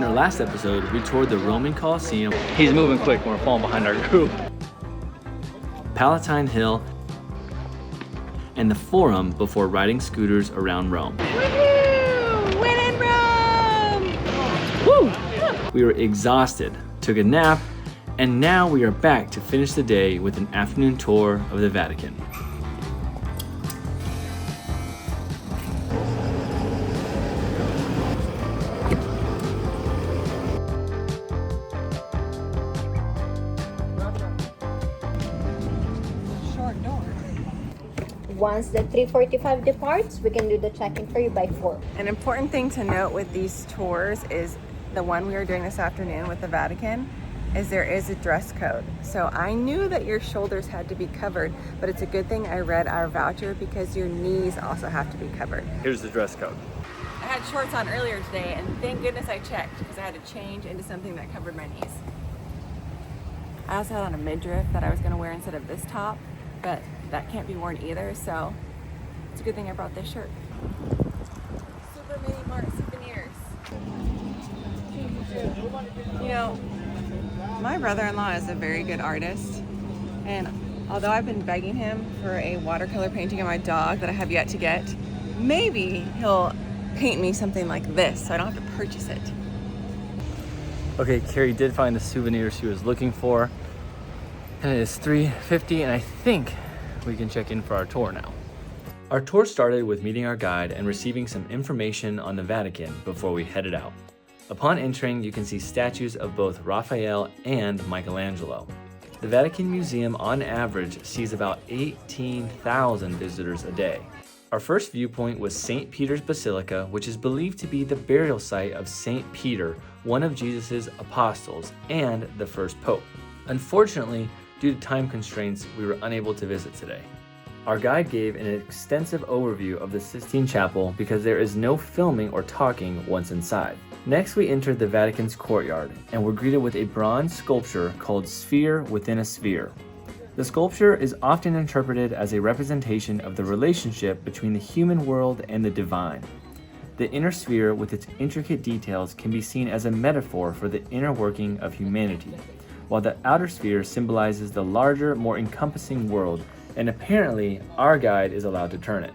In our last episode, we toured the Roman Colosseum, He's moving quick, we're falling behind our group. Palatine Hill, and the Forum before riding scooters around Rome. Woohoo! Win in Rome! Woo! We were exhausted, took a nap, and now we are back to finish the day with an afternoon tour of the Vatican. Once the 3:45 departs, we can do the check-in for you by 4. An important thing to note with these tours is the one we are doing this afternoon with the Vatican is there is a dress code. So I knew that your shoulders had to be covered, but it's a good thing I read our voucher because your knees also have to be covered. Here's the dress code. I had shorts on earlier today and thank goodness I checked because I had to change into something that covered my knees. I also had on a midriff that I was going to wear instead of this top, but that can't be worn either, so it's a good thing I brought this shirt. Super mini mart souvenirs. You know, my brother-in-law is a very good artist, and although I've been begging him for a watercolor painting of my dog that I have yet to get, maybe he'll paint me something like this so I don't have to purchase it. Okay, Carrie did find the souvenir she was looking for, and it is $3.50, and I think we can check in for our tour now. Our tour started with meeting our guide and receiving some information on the Vatican before we headed out. Upon entering, you can see statues of both Raphael and Michelangelo. The Vatican Museum on average sees about 18,000 visitors a day. Our first viewpoint was St. Peter's Basilica, which is believed to be the burial site of St. Peter, one of Jesus' apostles and the first pope. Unfortunately, due to time constraints, we were unable to visit today. Our guide gave an extensive overview of the Sistine Chapel because there is no filming or talking once inside. Next, we entered the Vatican's courtyard and were greeted with a bronze sculpture called Sphere Within a Sphere. The sculpture is often interpreted as a representation of the relationship between the human world and the divine. The inner sphere, with its intricate details, can be seen as a metaphor for the inner working of humanity, while the outer sphere symbolizes the larger, more encompassing world, and apparently our guide is allowed to turn it.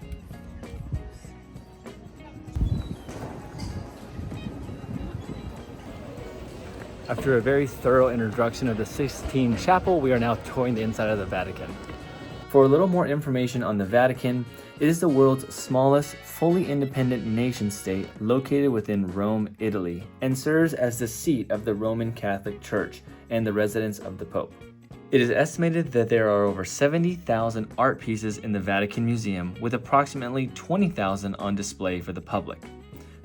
After a very thorough introduction of the Sistine Chapel, we are now touring the inside of the Vatican. For a little more information on the Vatican, it is the world's smallest, fully independent nation-state located within Rome, Italy, and serves as the seat of the Roman Catholic Church and the residence of the Pope. It is estimated that there are over 70,000 art pieces in the Vatican Museum, with approximately 20,000 on display for the public.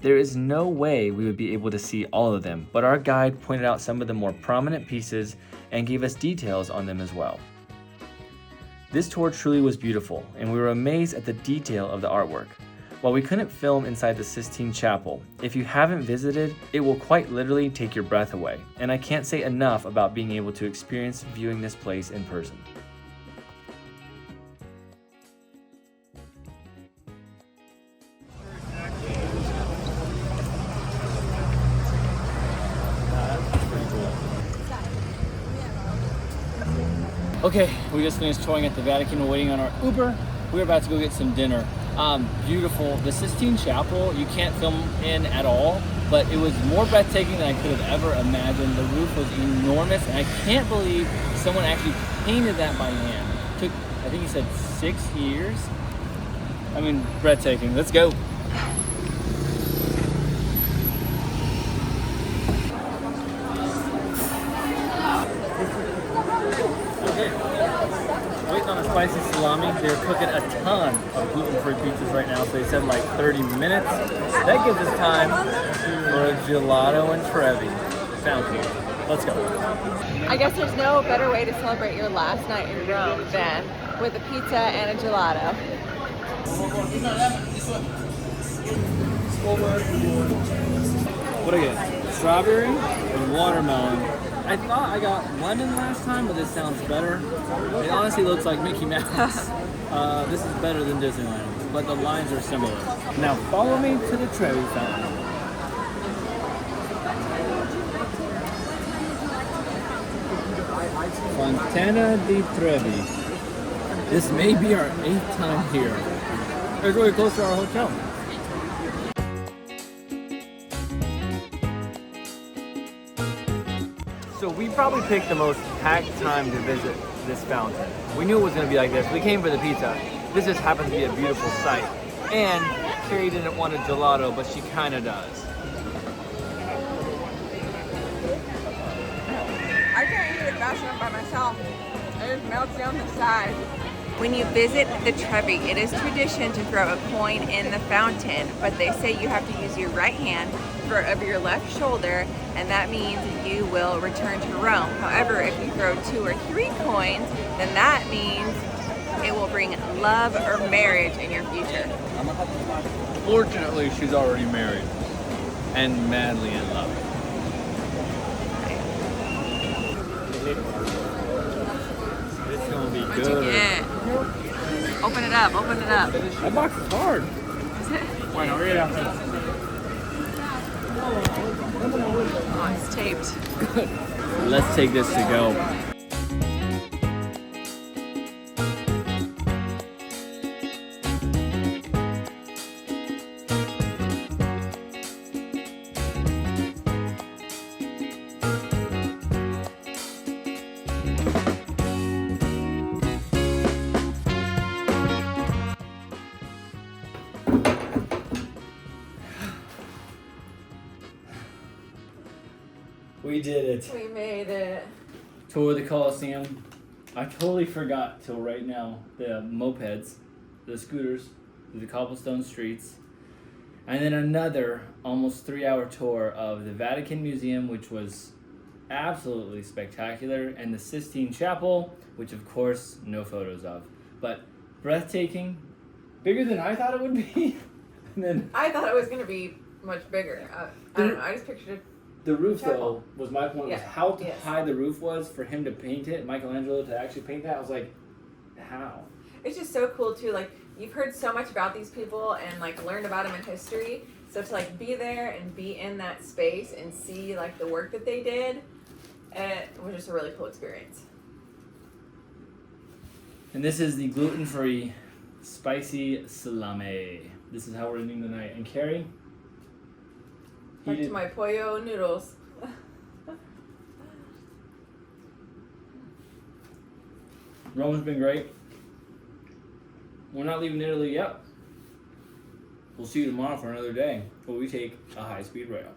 There is no way we would be able to see all of them, but our guide pointed out some of the more prominent pieces and gave us details on them as well. This tour truly was beautiful, and we were amazed at the detail of the artwork. While we couldn't film inside the Sistine Chapel, if you haven't visited, it will quite literally take your breath away, and I can't say enough about being able to experience viewing this place in person. Okay, we just finished touring at the Vatican. We're waiting on our Uber. We're about to go get some dinner. Beautiful. The Sistine Chapel, you can't film in at all, but it was more breathtaking than I could have ever imagined. The roof was enormous, and I can't believe someone actually painted that by hand. It took, I think he said 6 years. I mean, breathtaking. Let's go. Waiting on a spicy salami. They're cooking a ton of gluten-free pizzas right now, so they said like 30 minutes. That gives us time for a gelato and Trevi Fountain. Let's go. I guess there's no better way to celebrate your last night in Rome than with a pizza and a gelato. What do I get? Strawberry and watermelon. I thought I got lemon last time, but this sounds better. It honestly looks like Mickey Mouse. This is better than Disneyland, but the lines are similar. Now follow me to the Trevi Fountain. Fontana di Trevi. This may be our 8th time here. It's really close to our hotel. So we probably picked the most packed time to visit this fountain. We knew it was going to be like this. We came for the pizza. This just happens to be a beautiful sight. And Carrie didn't want a gelato, but she kind of does. I can't eat it fast enough by myself. It just melts down the side. When you visit the Trevi, it is tradition to throw a coin in the fountain, but they say you have to use your right hand for over your left shoulder, and that means you will return to Rome. However, if you throw 2 or 3 coins, then that means it will bring love or marriage in your future. Fortunately, she's already married and madly in love. It's going to be What'd you get? Open it up, open it up. That box is hard. Why not? Read it out. Oh, it's taped. Let's take this to go. We did it. We made it. Tour of the Colosseum. I totally forgot till right now the mopeds, the scooters, the cobblestone streets, and then another almost 3-hour tour of the Vatican Museum, which was absolutely spectacular, and the Sistine Chapel, which of course no photos of, but breathtaking, bigger than I thought it would be. And then I thought it was going to be much bigger. I don't know, I just pictured it. the roof, Chapel. though, was my point. Was Yeah. how Yes. high the roof was for him to paint it, Michelangelo to actually paint that. I was like, how? It's just so cool too. Like, you've heard so much about these people and like learned about them in history. So to like be there and be in that space and see like the work that they did, it was just a really cool experience. And this is the gluten-free spicy salami. This is how we're ending the night. And Carrie, Back to my pollo noodles. Rome's been great. We're not leaving Italy yet. We'll see you tomorrow for another day, where we take a high-speed rail.